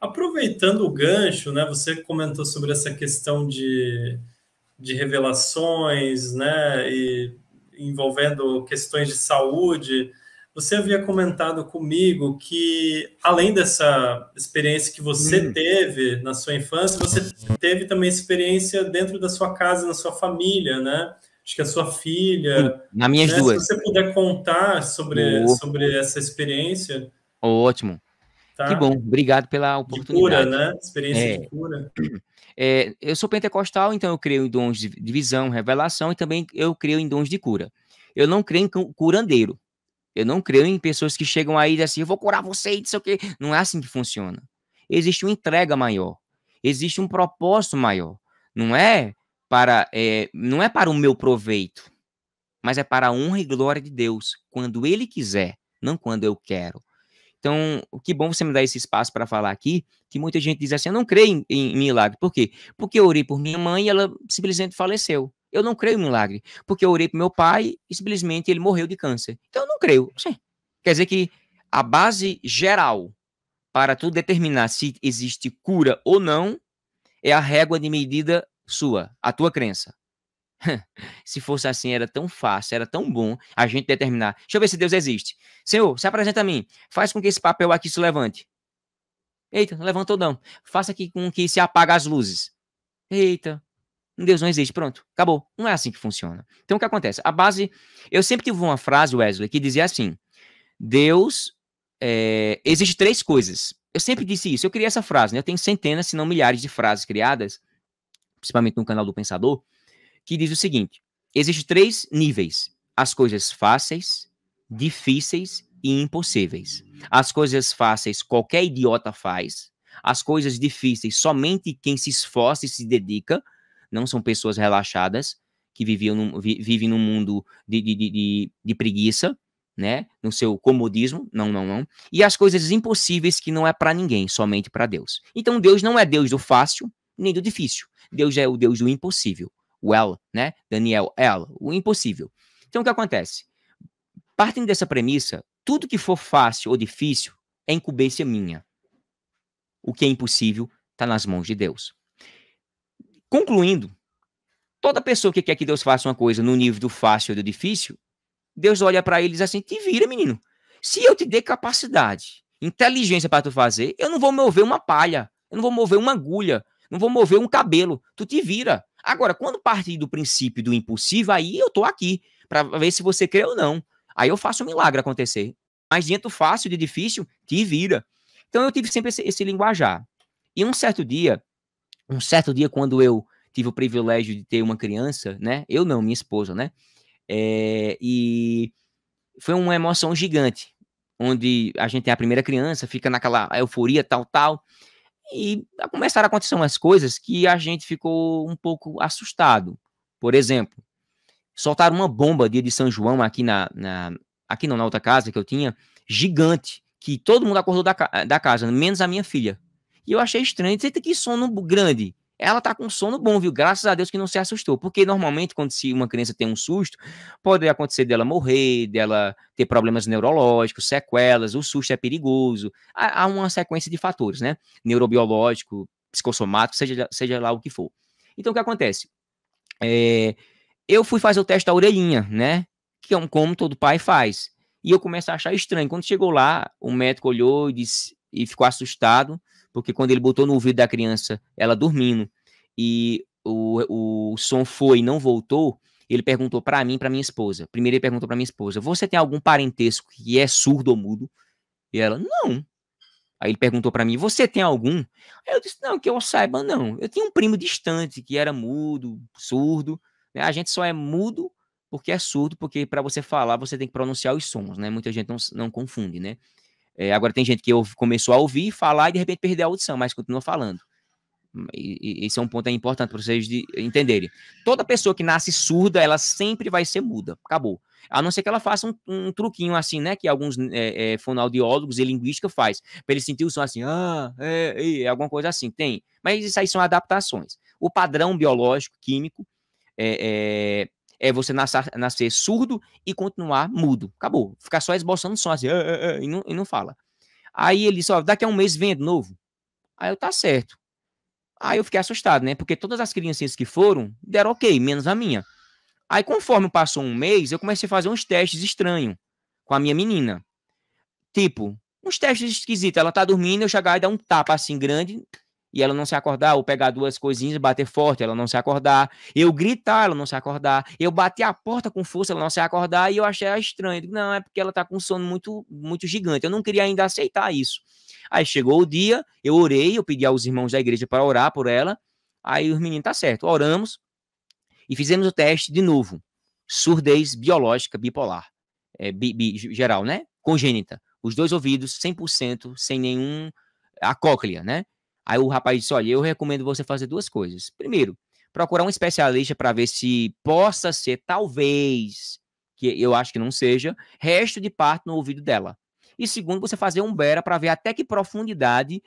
Aproveitando o gancho, né? Você comentou sobre essa questão de revelações, né? E envolvendo questões de saúde. Você havia comentado comigo que, além dessa experiência que você teve na sua infância, você teve também experiência dentro da sua casa, na sua família, né? Acho que a sua Sim, filha, nas minhas né? Se duas. você puder contar sobre essa experiência, Ótimo. Que bom, tá? obrigado pela De cura, oportunidade. né? Experiência de É, cura. eu sou pentecostal, então eu creio em dons de visão, revelação, e também eu creio em dons de cura. Eu não creio em curandeiro. Eu não creio em pessoas que chegam aí e dizem assim, eu vou curar você e não sei o quê. Não é assim que funciona. Existe uma entrega maior. Existe um propósito maior. Não é para o meu proveito, mas é para a honra e glória de Deus, quando Ele quiser, não quando eu quero. Então, que bom você me dar esse espaço para falar aqui, que muita gente diz assim, eu não creio em milagre. Por quê? Porque eu orei por minha mãe e ela simplesmente faleceu. Eu não creio em milagre, porque eu orei por meu pai e simplesmente ele morreu de câncer. Então, eu não creio. Sim. Quer dizer que a base geral para tu determinar se existe cura ou não é a régua de medida sua, a tua crença. Se fosse assim, era tão fácil, era tão bom a gente determinar. Deixa eu ver se Deus existe. Senhor, se apresenta a mim. Faz com que esse papel aqui se levante. Eita, não levantou não. Faça aqui com que se apague as luzes. Eita, Deus não existe. Pronto, acabou. Não é assim que funciona. Então o que acontece? A base. Eu sempre tive uma frase, Wesley, que dizia assim: Deus. Existe três coisas. Eu sempre disse isso. Eu criei essa frase, né? Eu tenho centenas, se não milhares de frases criadas, principalmente no canal do Pensador, que diz o seguinte: existem três níveis: as coisas fáceis, difíceis e impossíveis. As coisas fáceis qualquer idiota faz, as coisas difíceis somente quem se esforça e se dedica, não são pessoas relaxadas que vivem num mundo de preguiça, né? No seu comodismo, não, não, não. E as coisas impossíveis que não é para ninguém, somente para Deus. Então Deus não é Deus do fácil nem do difícil. Deus é o Deus do impossível. Well, né? Daniel, ela, o impossível. Então, o que acontece? Partindo dessa premissa, tudo que for fácil ou difícil é incumbência minha. O que é impossível está nas mãos de Deus. Concluindo, toda pessoa que quer que Deus faça uma coisa no nível do fácil ou do difícil, Deus olha para ele e diz assim: te vira, menino. Se eu te der capacidade, inteligência para tu fazer, eu não vou mover uma palha, eu não vou mover uma agulha, não vou mover um cabelo. Tu te vira. Agora, quando partir do princípio do impossível, aí eu tô aqui para ver se você crê ou não. Aí eu faço um milagre acontecer. Mas dentro do fácil e difícil, te vira. Então eu tive sempre esse linguajar. E um certo dia, quando eu tive o privilégio de ter uma criança, né? Eu não, minha esposa, né? E foi uma emoção gigante, onde a gente tem a primeira criança, fica naquela euforia, tal, tal, e começaram a acontecer umas coisas que a gente ficou um pouco assustado. Por exemplo, soltaram uma bomba dia de São João aqui não, na outra casa que eu tinha, gigante, que todo mundo acordou da casa, menos a minha filha. E eu achei estranho, dizer que sono grande. Ela tá com sono bom, viu? Graças a Deus que não se assustou. Porque normalmente, quando se uma criança tem um susto, pode acontecer dela morrer, dela ter problemas neurológicos, sequelas, o susto é perigoso. Há uma sequência de fatores, né? Neurobiológico, psicossomático, seja lá o que for. Então, o que acontece? Eu fui fazer o teste da orelhinha, né? Que é como todo pai faz. E eu comecei a achar estranho. Quando chegou lá, o médico olhou e ficou assustado, porque quando ele botou no ouvido da criança, ela dormindo, e o som foi e não voltou, ele perguntou para mim, para minha esposa. Primeiro ele perguntou para minha esposa: você tem algum parentesco que é surdo ou mudo? E ela: não. Aí ele perguntou para mim: você tem algum? Aí eu disse: não, que eu saiba, não. Eu tinha um primo distante que era mudo, surdo, né? A gente só é mudo porque é surdo, porque para você falar você tem que pronunciar os sons, né? Muita gente não confunde, né? Agora tem gente que começou a ouvir, falar e de repente perdeu a audição, mas continua falando. Esse é um ponto importante para vocês entenderem. Toda pessoa que nasce surda, ela sempre vai ser muda. Acabou. A não ser que ela faça um truquinho assim, né? Que alguns fonoaudiólogos e linguística faz. Para ele sentir o som assim, alguma coisa assim. Tem. Mas isso aí são adaptações. O padrão biológico, químico, é você nascer surdo e continuar mudo. Acabou. Ficar só esboçando som assim, e não fala. Aí ele disse, ó, daqui a um mês vem de novo. Aí eu, tá certo. Aí eu fiquei assustado, né? Porque todas as criancinhas que foram, deram ok, menos a minha. Aí conforme passou um mês, eu comecei a fazer uns testes estranhos com a minha menina. Tipo, uns testes esquisitos. Ela tá dormindo, eu chegar e dar um tapa assim grande e ela não se acordar, ou pegar duas coisinhas e bater forte, ela não se acordar. Eu gritar, ela não se acordar. Eu bater a porta com força, ela não se acordar. E eu achei estranho. Eu digo, não, é porque ela tá com um sono muito, muito gigante. Eu não queria ainda aceitar isso. Aí chegou o dia, eu orei, eu pedi aos irmãos da igreja para orar por ela. Aí os meninos, tá certo, oramos e fizemos o teste de novo. Surdez biológica bipolar. Geral, né? Congênita. Os dois ouvidos 100% sem nenhum a cóclea, né? Aí o rapaz disse, olha, eu recomendo você fazer duas coisas. Primeiro, procurar um especialista para ver se possa ser, talvez, que eu acho que não seja, resto de parto no ouvido dela. E segundo, você fazer um bera para ver até que profundidade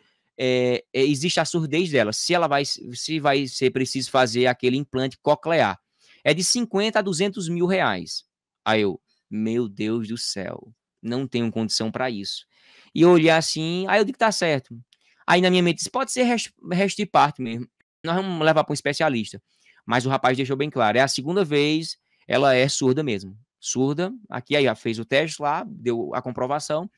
existe a surdez dela, se vai ser preciso fazer aquele implante coclear. É de 50 a 200 mil reais. Aí eu, meu Deus do céu, não tenho condição para isso. E eu olhei assim, aí eu digo, tá certo. Aí na minha mente disse, pode ser resto de parto mesmo. Nós vamos levar para um especialista. Mas o rapaz deixou bem claro, é a segunda vez, ela é surda mesmo. Surda, aqui aí fez o teste lá, deu a comprovação.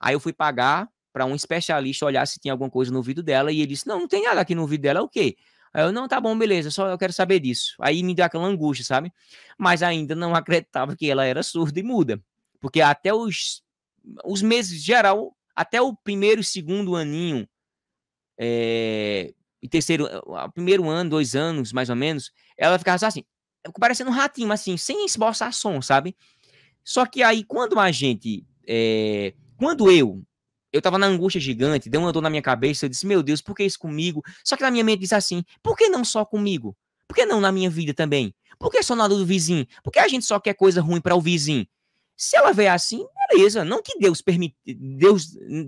Aí eu fui pagar para um especialista olhar se tinha alguma coisa no ouvido dela e ele disse, não tem nada aqui no ouvido dela, é o quê? Aí eu, não, tá bom, beleza, só eu quero saber disso. Aí me deu aquela angústia, sabe? Mas ainda não acreditava que ela era surda e muda. Porque até os meses, geral, até o primeiro e segundo aninho, e terceiro, primeiro ano, 2 anos, mais ou menos, ela ficava assim, parecendo um ratinho, assim, sem esboçar som, sabe? Só que aí, quando a gente, quando eu tava na angústia gigante, deu uma dor na minha cabeça, eu disse, meu Deus, por que isso comigo? Só que na minha mente disse assim, por que não só comigo? Por que não na minha vida também? Por que só na do vizinho? Por que a gente só quer coisa ruim para o vizinho? Se ela vê assim, beleza, não que Deus permite,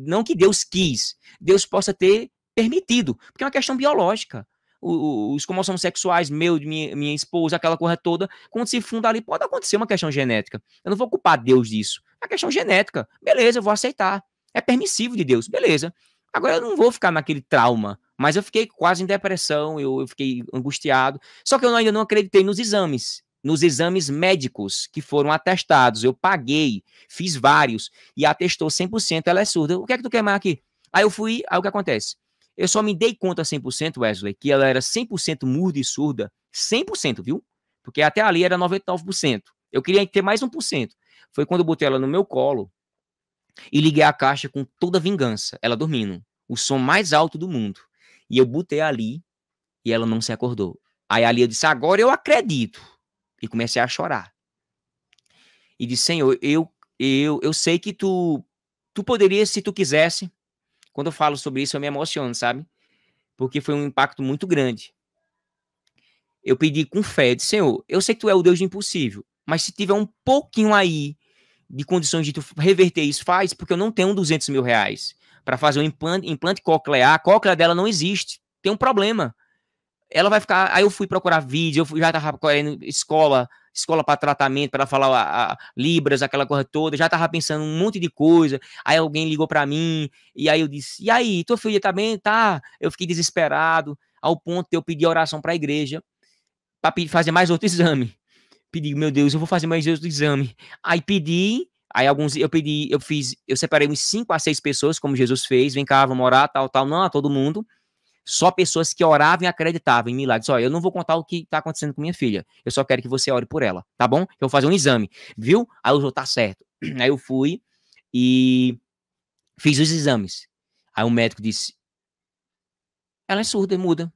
não que Deus quis, Deus possa ter permitido, porque é uma questão biológica. Os cromossomos sexuais, meu, de minha esposa, aquela coisa toda, quando se funda ali, pode acontecer uma questão genética. Eu não vou culpar Deus disso. É uma questão genética. Beleza, eu vou aceitar. É permissivo de Deus, beleza. Agora eu não vou ficar naquele trauma, mas eu fiquei quase em depressão, eu fiquei angustiado. Só que eu ainda não acreditei nos exames médicos que foram atestados. Eu paguei, fiz vários e atestou 100%, ela é surda. O que é que tu quer mais aqui? Aí eu fui, aí o que acontece? Eu só me dei conta 100%, Wesley, que ela era 100% muda e surda, 100%, viu? Porque até ali era 99%. Eu queria ter mais 1%. Foi quando eu botei ela no meu colo e liguei a caixa com toda a vingança, ela dormindo, o som mais alto do mundo. E eu botei ali e ela não se acordou. Aí ali eu disse, agora eu acredito. E comecei a chorar. E disse, Senhor, eu sei que tu poderias, se tu quisesse. Quando eu falo sobre isso, eu me emociono, sabe? Porque foi um impacto muito grande. Eu pedi com fé, disse, Senhor, eu sei que tu é o Deus do impossível, mas se tiver um pouquinho aí de condições de tu reverter isso, faz, porque eu não tenho 200 mil reais para fazer um implante coclear. A cóclea dela não existe. Tem um problema. Ela vai ficar. Aí eu fui procurar vídeo, já tava correndo escola para tratamento, para falar Libras, aquela coisa toda, já tava pensando um monte de coisa. Aí alguém ligou para mim, e aí eu disse: E aí, tua filha tá bem? Tá. Eu fiquei desesperado, ao ponto de eu pedir oração para a igreja, para fazer mais outro exame. Pedi, meu Deus, eu vou fazer mais outro exame. Aí pedi. Aí eu separei uns 5 a 6 pessoas, como Jesus fez, vem cá, vamos orar, tal, não a todo mundo. Só pessoas que oravam e acreditavam em milagres. Olha, eu não vou contar o que está acontecendo com minha filha. Eu só quero que você ore por ela, tá bom? Eu vou fazer um exame, viu? Aí eu vou, tá certo. Aí eu fui e fiz os exames. Aí o médico disse, ela é surda e muda.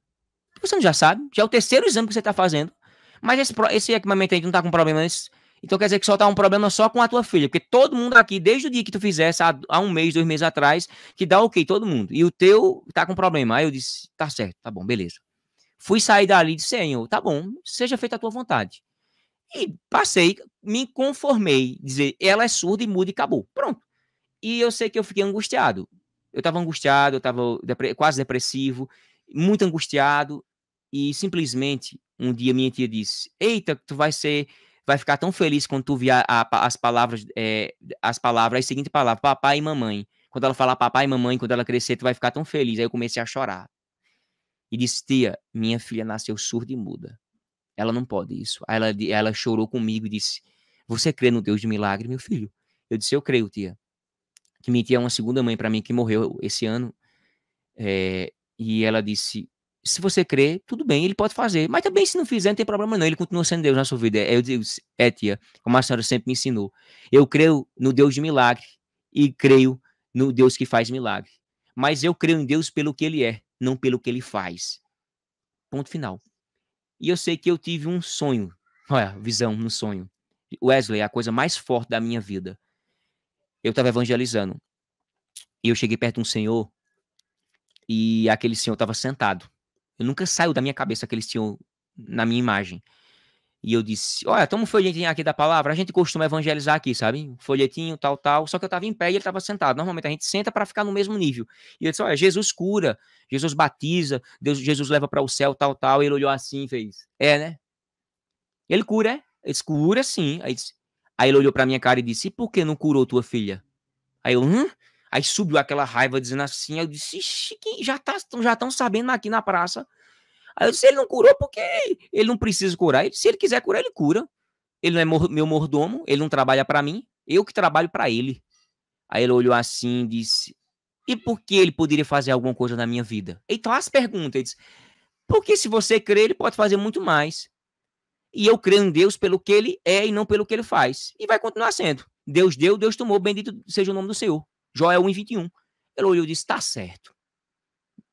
Você não já sabe? Já é o terceiro exame que você está fazendo. Mas esse equipamento aí não tá com problema nesse. Então quer dizer que só tá um problema só com a tua filha. Porque todo mundo aqui, desde o dia que tu fizesse, há um mês, 2 meses atrás, que dá ok, todo mundo. E o teu tá com problema. Aí eu disse, tá certo, tá bom, beleza. Fui sair dali e disse, Senhor, tá bom, seja feita a tua vontade. E passei, me conformei, dizer, ela é surda e muda e acabou. Pronto. E eu sei que eu fiquei angustiado. Eu tava angustiado, eu tava quase depressivo, muito angustiado. E simplesmente, um dia minha tia disse, eita, tu vai ficar tão feliz quando tu vier as palavras, as seguintes palavras, papai e mamãe. Quando ela falar papai e mamãe, quando ela crescer, tu vai ficar tão feliz. Aí eu comecei a chorar. E disse, tia, minha filha nasceu surda e muda. Ela não pode isso. Aí ela chorou comigo e disse, você crê no Deus de milagre, meu filho? Eu disse, eu creio, tia. Que minha tia é uma segunda mãe para mim, que morreu esse ano. E ela disse, se você crê, tudo bem, ele pode fazer. Mas também se não fizer, não tem problema não. Ele continua sendo Deus na sua vida. Eu digo, tia, como a senhora sempre me ensinou. Eu creio no Deus de milagre e creio no Deus que faz milagre. Mas eu creio em Deus pelo que ele é, não pelo que ele faz. Ponto final. E eu sei que eu tive um sonho. Olha, visão no sonho. Wesley, é a coisa mais forte da minha vida. Eu estava evangelizando. E eu cheguei perto de um senhor e aquele senhor estava sentado. Eu nunca saiu da minha cabeça aquele senhor na minha imagem. E eu disse, olha, toma um folhetinho aqui da palavra. A gente costuma evangelizar aqui, sabe? Folhetinho, tal, tal. Só que eu estava em pé e ele estava sentado. Normalmente a gente senta para ficar no mesmo nível. E eu disse, olha, Jesus cura, Jesus batiza, Jesus leva para o céu, tal, tal. E ele olhou assim e fez, né? Ele cura, é? Ele disse, cura sim. Aí ele olhou pra minha cara e disse, e por que não curou tua filha? Aí eu, Aí subiu aquela raiva dizendo assim, eu disse, ixi, já estão sabendo aqui na praça. Aí eu disse, ele não curou porque ele não precisa curar. Se ele quiser curar, ele cura. Ele não é meu mordomo, ele não trabalha pra mim, eu que trabalho pra ele. Aí ele olhou assim e disse, e por que ele poderia fazer alguma coisa na minha vida? Então as perguntas, ele disse, porque se você crer, ele pode fazer muito mais. E eu creio em Deus pelo que ele é e não pelo que ele faz. E vai continuar sendo. Deus deu, Deus tomou, bendito seja o nome do Senhor. Joel 1:21. Ele olhou e disse, tá certo.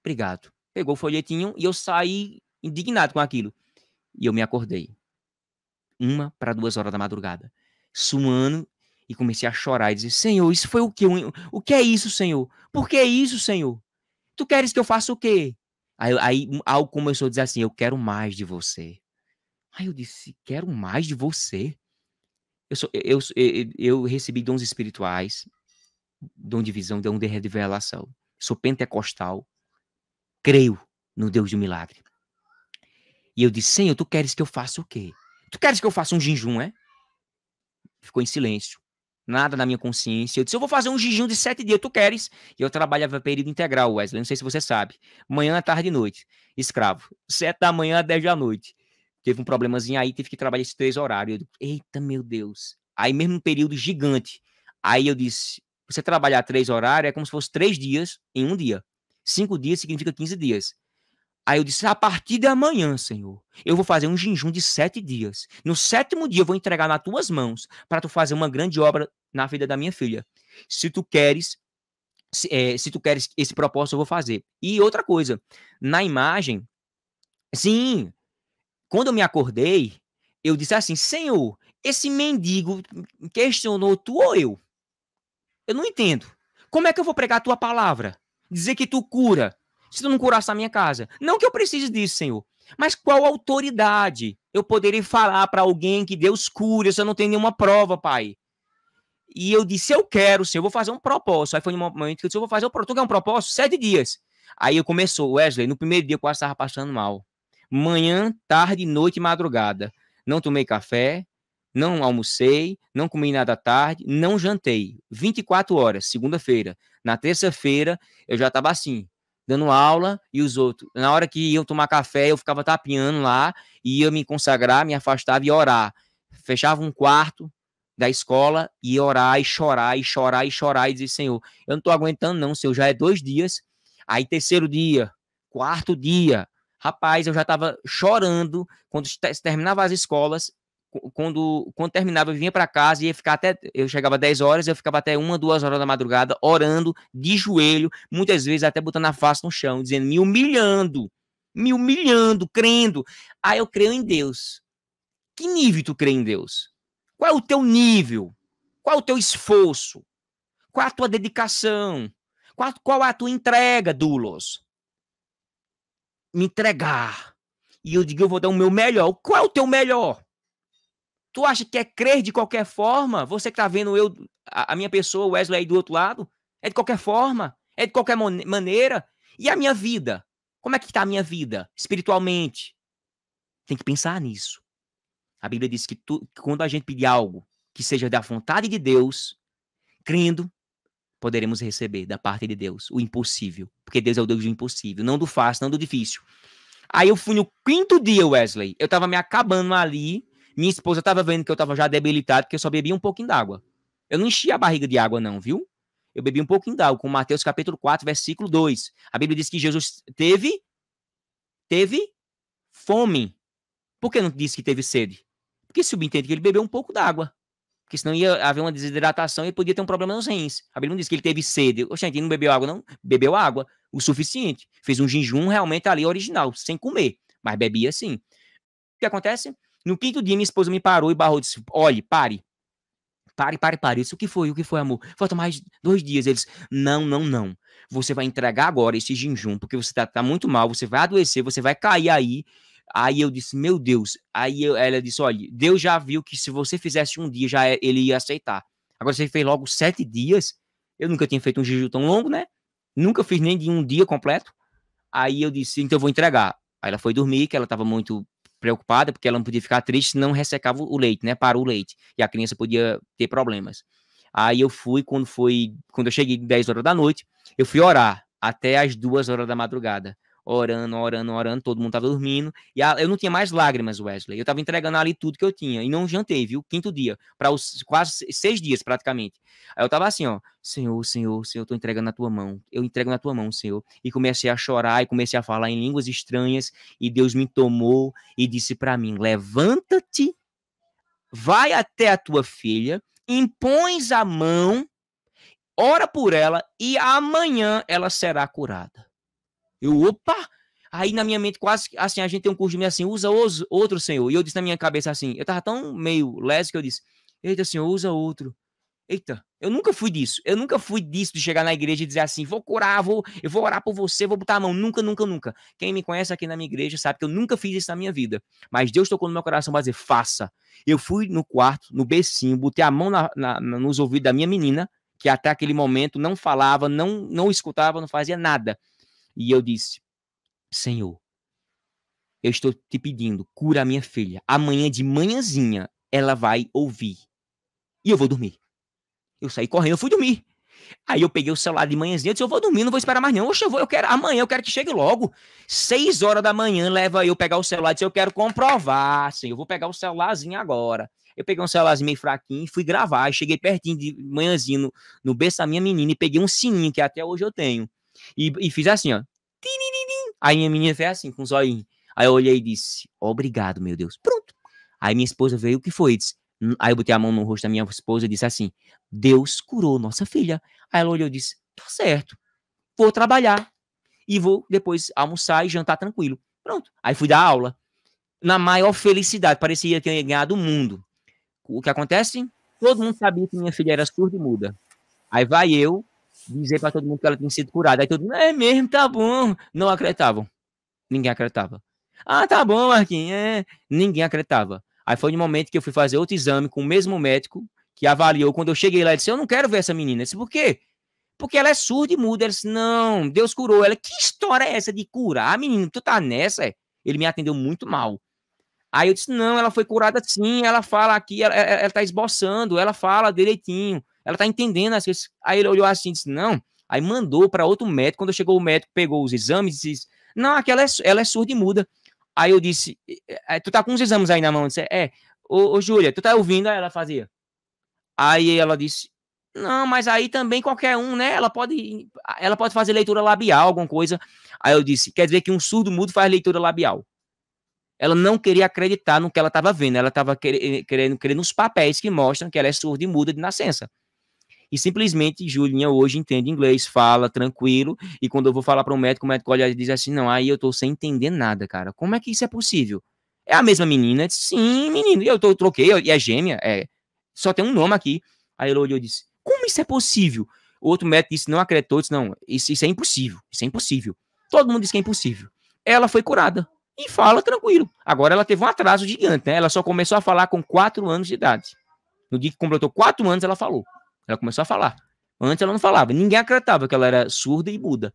Obrigado. Pegou o folhetinho e eu saí indignado com aquilo. E eu me acordei. 1 para 2 horas da madrugada. Suando e comecei a chorar e dizer, Senhor, isso foi o quê? O que é isso, Senhor? Por que é isso, Senhor? Tu queres que eu faça o quê? Aí algo começou a dizer assim, eu quero mais de você. Aí eu disse, quero mais de você. Eu recebi dons espirituais, dom de visão, dom de revelação. Sou pentecostal, creio no Deus de milagre. E eu disse, Senhor, tu queres que eu faça o quê? Tu queres que eu faça um jejum, é? Ficou em silêncio. Nada na minha consciência. Eu disse, eu vou fazer um jejum de 7 dias, tu queres? E eu trabalhava período integral, Wesley, não sei se você sabe. Manhã, tarde e noite. Escravo. 7 da manhã a 10 da noite. Teve um problemazinho aí, tive que trabalhar esses 3 horários. Eita, meu Deus. Aí mesmo um período gigante. Aí eu disse, você trabalhar 3 horários é como se fosse 3 dias em um dia. 5 dias significa 15 dias. Aí eu disse, a partir de amanhã, Senhor, eu vou fazer um jejum de 7 dias. No 7º dia eu vou entregar nas tuas mãos para tu fazer uma grande obra na vida da minha filha. Se tu queres esse propósito, eu vou fazer. E outra coisa, na imagem, sim, quando eu me acordei, eu disse assim, Senhor, esse mendigo questionou tu ou eu? Eu não entendo. Como é que eu vou pregar a tua palavra? Dizer que tu cura, se tu não curasse a minha casa. Não que eu precise disso, Senhor. Mas qual autoridade eu poderia falar para alguém que Deus cura se eu não tenho nenhuma prova, Pai? E eu disse, eu quero, Senhor, eu vou fazer um propósito. Aí foi um momento que eu disse, eu vou fazer um propósito. Tu quer um propósito? 7 dias. Aí eu começou, Wesley, no primeiro dia eu quase estava passando mal. Manhã, tarde, noite e madrugada. Não tomei café, não almocei, não comi nada à tarde, não jantei. 24 horas, segunda-feira. Na terça-feira, eu já estava assim, dando aula e os outros. Na hora que iam tomar café, eu ficava tapeando lá, ia me consagrar, me afastava e orar. Fechava um quarto da escola e orar e chorar e chorar e chorar e dizer, Senhor, eu não estou aguentando não, Senhor, já é 2 dias. Aí terceiro dia, quarto dia, rapaz, eu já estava chorando quando terminava as escolas. Quando terminava, eu vinha para casa e ia ficar até. Eu chegava 10 horas, eu ficava até 1, 2 horas da madrugada, orando, de joelho, muitas vezes até botando a face no chão, dizendo, me humilhando, crendo. Aí eu creio em Deus. Que nível tu crê em Deus? Qual é o teu nível? Qual é o teu esforço? Qual é a tua dedicação? Qual é a tua entrega, Doulos? Me entregar. E eu digo, eu vou dar o meu melhor. Qual é o teu melhor? Tu acha que é crer de qualquer forma? Você que tá vendo a minha pessoa, o Wesley aí do outro lado? É de qualquer forma? É de qualquer maneira? E a minha vida? Como é que tá a minha vida espiritualmente? Tem que pensar nisso. A Bíblia diz que quando a gente pedir algo que seja da vontade de Deus, crendo, poderemos receber da parte de Deus o impossível. Porque Deus é o Deus do impossível, não do fácil, não do difícil. Aí eu fui no 5º dia, Wesley. Eu tava me acabando ali. Minha esposa tava vendo que eu tava já debilitado, porque eu só bebia um pouquinho d'água. Eu não enchi a barriga de água, não, viu? Eu bebi um pouquinho d'água, com Mateus capítulo 4, versículo 2. A Bíblia diz que Jesus teve fome. Por que não disse que teve sede? Porque subentende que ele bebeu um pouco d'água. Porque senão ia haver uma desidratação e podia ter um problema nos rins. A Bíblia não diz que ele teve sede. Oxente, ele não bebeu água, não? Bebeu água, o suficiente. Fez um jejum realmente ali original, sem comer. Mas bebia sim. O que acontece? No 5º dia, minha esposa me parou e barrou e disse: olhe, pare. Pare. Isso, o que foi, amor? Falta mais 2 dias. Eles, não. Você vai entregar agora esse jejum, porque você tá muito mal, você vai adoecer, você vai cair aí. Aí eu disse, meu Deus. Ela disse, olha, Deus já viu que se você fizesse um dia, ele ia aceitar. Agora você fez logo 7 dias. Eu nunca tinha feito um jejum tão longo, né? Nunca fiz nem de um dia completo. Aí eu disse, então eu vou entregar. Aí ela foi dormir, que ela estava muito preocupada, porque ela não podia ficar triste se não ressecava o leite, né? Parou o leite. E a criança podia ter problemas. Aí eu fui, quando eu cheguei 10 horas da noite, eu fui orar até as 2 horas da madrugada. Orando, todo mundo tava dormindo. E eu não tinha mais lágrimas, Wesley. Eu tava entregando ali tudo que eu tinha. E não jantei, viu? 5º dia. Para os quase 6 dias, praticamente. Aí eu tava assim, ó. Senhor, eu tô entregando na tua mão. Eu entrego na tua mão, Senhor. E comecei a chorar e comecei a falar em línguas estranhas. E Deus me tomou e disse para mim: levanta-te, vai até a tua filha, impões a mão, ora por ela e amanhã ela será curada. Opa! Aí na minha mente quase assim, a gente tem um curso de mim assim, usa outro, Senhor. E eu disse na minha cabeça assim, eu tava tão meio leso que eu disse, eita, Senhor, usa outro. Eita, eu nunca fui disso. Eu nunca fui disso de chegar na igreja e dizer assim, vou curar, eu vou orar por você, vou botar a mão. Nunca. Quem me conhece aqui na minha igreja sabe que eu nunca fiz isso na minha vida. Mas Deus tocou no meu coração para dizer, faça. Eu fui no quarto, no becinho, botei a mão nos ouvidos da minha menina, que até aquele momento não falava, não escutava, não fazia nada. E eu disse, Senhor, eu estou te pedindo, cura a minha filha. Amanhã de manhãzinha ela vai ouvir. E eu vou dormir. Eu saí correndo, eu fui dormir. Aí eu peguei o celular de manhãzinha, eu disse, eu vou dormir, não vou esperar mais não. Oxe, amanhã eu quero que chegue logo. 6 horas da manhã leva eu pegar o celular e disse, eu quero comprovar, assim, eu vou pegar o celularzinho agora. Eu peguei um celularzinho meio fraquinho e fui gravar. Cheguei pertinho de manhãzinho no berço da minha menina e peguei um sininho que até hoje eu tenho. E fiz assim, ó. Aí minha menina fez assim, com os olhinhos. Aí eu olhei e disse, obrigado, meu Deus. Pronto. Aí minha esposa veio, o que foi? Disse, aí eu botei a mão no rosto da minha esposa e disse assim, Deus curou nossa filha. Aí ela olhou e disse, tá certo, vou trabalhar. E vou depois almoçar e jantar tranquilo. Pronto. Aí fui dar aula. Na maior felicidade, parecia que eu ia ganhar do mundo. O que acontece? Todo mundo sabia que minha filha era surda e muda. Aí vai eu dizer para todo mundo que ela tinha sido curada. Aí todo mundo, é mesmo, tá bom. Não acreditavam. Ninguém acreditava. Ah, tá bom, Marquinhos. Ninguém acreditava. Aí foi no momento que eu fui fazer outro exame com o mesmo médico que avaliou. Quando eu cheguei lá, ele disse, eu não quero ver essa menina. Eu disse, por quê? Porque ela é surda e muda. Ele disse, não, Deus curou ela. Que história é essa de curar? Menino, tu tá nessa? Ele me atendeu muito mal. Aí eu disse, não, ela foi curada sim, ela fala aqui, ela tá esboçando, ela fala direitinho, ela tá entendendo as coisas. Aí ele olhou assim e disse, não. Aí mandou para outro médico, quando chegou o médico, pegou os exames e disse, não, aquela ela é surda e muda. Aí eu disse, tu tá com os exames aí na mão? Eu disse, ô Júlia, tu tá ouvindo? Aí ela fazia. Aí ela disse, não, mas aí também qualquer um, né? Ela pode fazer leitura labial, alguma coisa. Aí eu disse, quer dizer que um surdo mudo faz leitura labial. Ela não queria acreditar no que ela estava vendo, ela estava querendo os papéis que mostram que ela é surda e muda de nascença. E simplesmente Julinha hoje entende inglês, fala tranquilo, e quando eu vou falar para o médico olha e diz assim, não, aí eu tô sem entender nada, cara. Como é que isso é possível? É a mesma menina? Disse, sim, menino, troquei, e é gêmea, só tem um nome aqui. Aí ele olhou e disse, como isso é possível? O outro médico disse, não acreditou, disse, não, isso é impossível, isso é impossível. Todo mundo disse que é impossível. Ela foi curada. E fala tranquilo. Agora ela teve um atraso gigante, né? Ela só começou a falar com 4 anos de idade. No dia que completou 4 anos, ela falou. Ela começou a falar. Antes ela não falava. Ninguém acreditava que ela era surda e muda.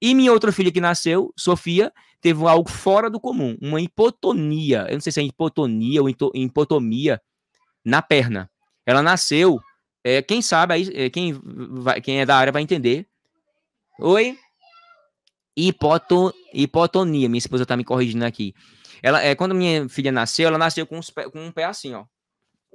E minha outra filha que nasceu, Sofia, teve algo fora do comum. Uma hipotonia. Eu não sei se é hipotonia ou hipotomia na perna. Ela nasceu Quem sabe, aí, quem é da área vai entender. Oi? Hipotonia. Minha esposa tá me corrigindo aqui. Quando minha filha nasceu, ela nasceu com um pé assim, ó.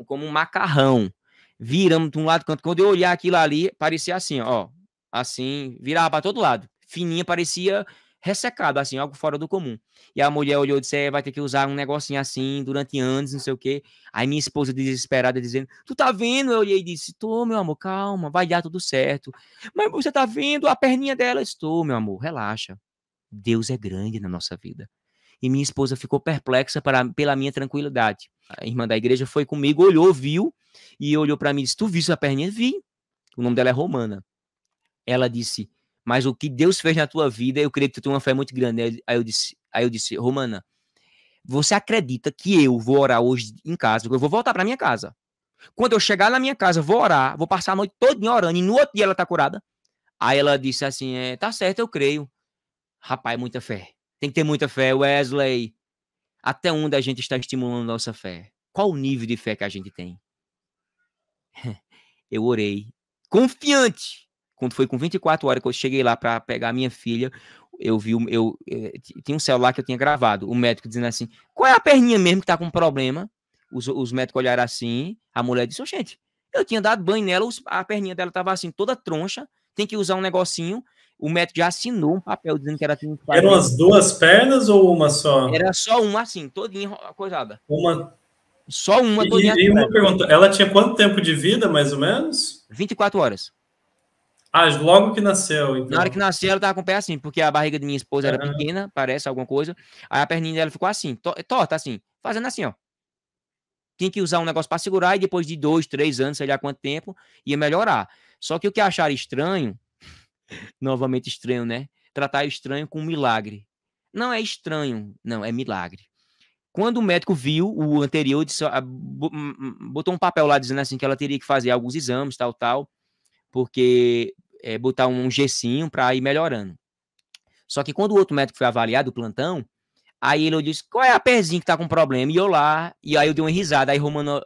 Como um macarrão. Viramos de um lado, canto. Quando eu olhar aquilo ali, parecia assim, ó. Assim, virava para todo lado. Fininha, parecia ressecada, assim, algo fora do comum. E a mulher olhou e disse: vai ter que usar um negocinho assim durante anos, não sei o quê. Aí minha esposa desesperada dizendo: tu tá vendo? Eu olhei e disse: tô, meu amor, calma, vai dar tudo certo. Mas você tá vendo a perninha dela? Estou, meu amor, relaxa. Deus é grande na nossa vida. E minha esposa ficou perplexa pela minha tranquilidade. A irmã da igreja foi comigo, olhou, viu, e olhou para mim e disse: tu viu essa perninha? Vi. O nome dela é Romana. Ela disse: mas o que Deus fez na tua vida, eu creio que tu tem uma fé muito grande. Aí eu disse: Romana, você acredita que eu vou orar hoje em casa? Eu vou voltar para minha casa. Quando eu chegar na minha casa, vou orar, vou passar a noite toda orando, e no outro dia ela tá curada. Aí ela disse assim: tá certo, eu creio. Rapaz, muita fé. Tem que ter muita fé, Wesley. Até onde a gente está estimulando nossa fé? Qual o nível de fé que a gente tem? Eu orei, confiante. Quando foi com 24 horas que eu cheguei lá para pegar a minha filha, eu vi, tinha um celular que eu tinha gravado, o médico dizendo assim: qual é a perninha mesmo que tá com problema? Os médicos olharam assim, a mulher disse: gente, eu tinha dado banho nela, a perninha dela tava assim, toda troncha, tem que usar um negocinho. O médico já assinou um papel dizendo que ela tinha que Eram fazer. as duas pernas ou uma só? Era só uma assim, todinha coisada. Uma. Só uma todinha E uma completa. pergunta: ela tinha quanto tempo de vida, mais ou menos? 24 horas. Ah, logo que nasceu, Na hora que então. nasceu, ela tava com o pé assim, porque a barriga de minha esposa era Aham. pequena, parece alguma coisa. Aí a perninha dela ficou assim, torta assim, fazendo assim, ó. Tinha que usar um negócio para segurar e depois de 2, 3 anos, sei lá quanto tempo, ia melhorar. Só que o que acharam estranho, novamente estranho, né? Tratar estranho com um milagre. Não é estranho, não, é milagre. Quando o médico viu o anterior, disse, botou um papel lá dizendo assim que ela teria que fazer alguns exames, tal, tal, porque botar um gessinho para ir melhorando. Só que quando o outro médico foi avaliar do plantão, aí ele disse: qual é a pezinha que tá com problema? E eu lá, e aí eu dei uma risada. Aí Romano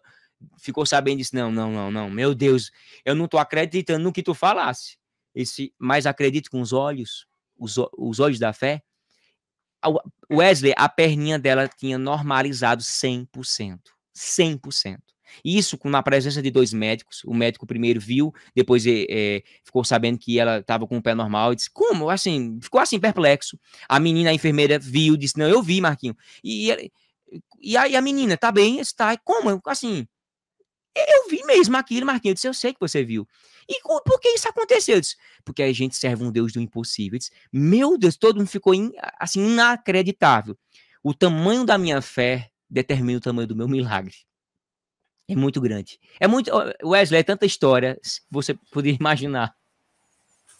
ficou sabendo e disse: não, não, não, não, meu Deus, eu não tô acreditando no que tu falasse. Mas acredito com os olhos, os olhos da fé. Wesley, a perninha dela tinha normalizado 100%. 100%. Isso com a presença de dois médicos. O médico primeiro viu, depois ficou sabendo que ela estava com o pé normal. E disse: como? Assim, ficou assim, perplexo. A menina, a enfermeira, viu, disse: não, eu vi, Marquinho. E aí a menina, tá bem, está. Como? Assim, eu vi mesmo aquilo, Marquinhos. Eu disse: eu sei que você viu. E por que isso aconteceu? Eu disse: porque a gente serve um Deus do impossível. Eu disse: meu Deus, todo mundo ficou assim, inacreditável. O tamanho da minha fé determina o tamanho do meu milagre. É muito grande. É muito. Wesley, é tanta história que você poderia imaginar.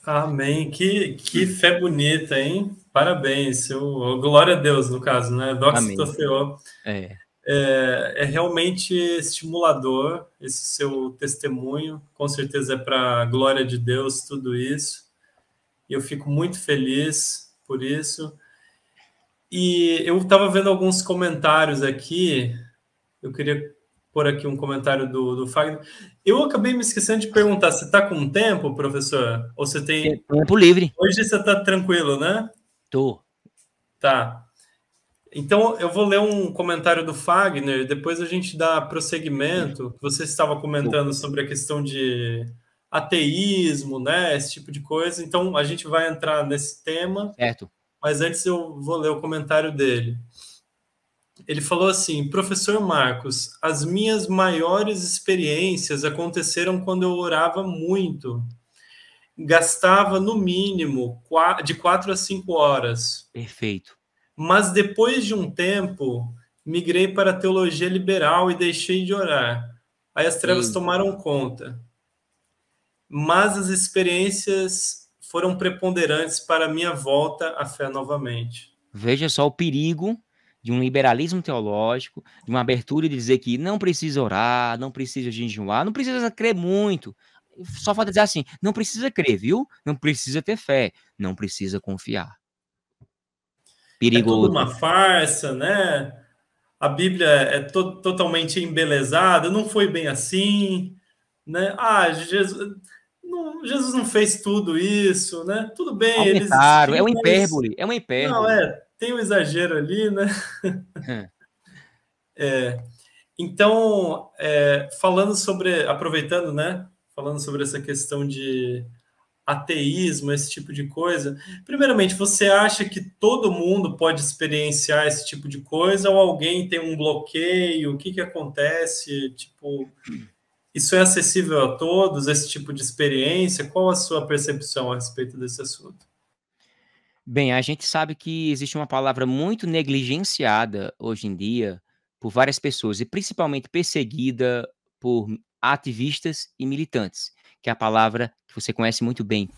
Amém. Que fé bonita, hein? Parabéns. Glória a Deus, no caso, né? Doxa teu Amém. Senhor. É, É realmente estimulador esse seu testemunho. Com certeza é para a glória de Deus tudo isso. E eu fico muito feliz por isso. E eu estava vendo alguns comentários aqui. Eu queria pôr aqui um comentário do Fagner. Eu acabei me esquecendo de perguntar: você está com tempo, professor? Ou você tem. tempo livre. Hoje você está tranquilo, né? Tô. Tá. Então, eu vou ler um comentário do Fagner, depois a gente dá prosseguimento. Você estava Tô. comentando sobre a questão de ateísmo, né? Esse tipo de coisa. Então, a gente vai entrar nesse tema, Certo. mas antes eu vou ler o comentário dele. Ele falou assim: professor Marcos, as minhas maiores experiências aconteceram quando eu orava muito. Gastava no mínimo de 4 a 5 horas. Perfeito. Mas depois de um tempo, migrei para a teologia liberal e deixei de orar. Aí as trevas Eita. tomaram conta. Mas as experiências foram preponderantes para a minha volta à fé novamente. Veja só o perigo de um liberalismo teológico, de uma abertura de dizer que não precisa orar, não precisa jejuar, não precisa crer muito. Só falta dizer assim: não precisa crer, viu? Não precisa ter fé, não precisa confiar. É tudo Perigoso. uma farsa, né? A Bíblia é totalmente embelezada, não foi bem assim. né? Jesus não fez tudo isso, né? Tudo bem, ele Aumentaram, é existiu, uma mas hipérbole, é uma não, hipérbole. tem um exagero ali, né? Hum. Então, aproveitando, né? Falando sobre essa questão de ateísmo, esse tipo de coisa. Primeiramente, você acha que todo mundo pode experienciar esse tipo de coisa ou alguém tem um bloqueio? O que que acontece? Tipo, isso é acessível a todos, esse tipo de experiência? Qual a sua percepção a respeito desse assunto? Bem, a gente sabe que existe uma palavra muito negligenciada hoje em dia por várias pessoas e principalmente perseguida por ativistas e militantes, que é a palavra que você conhece muito bem,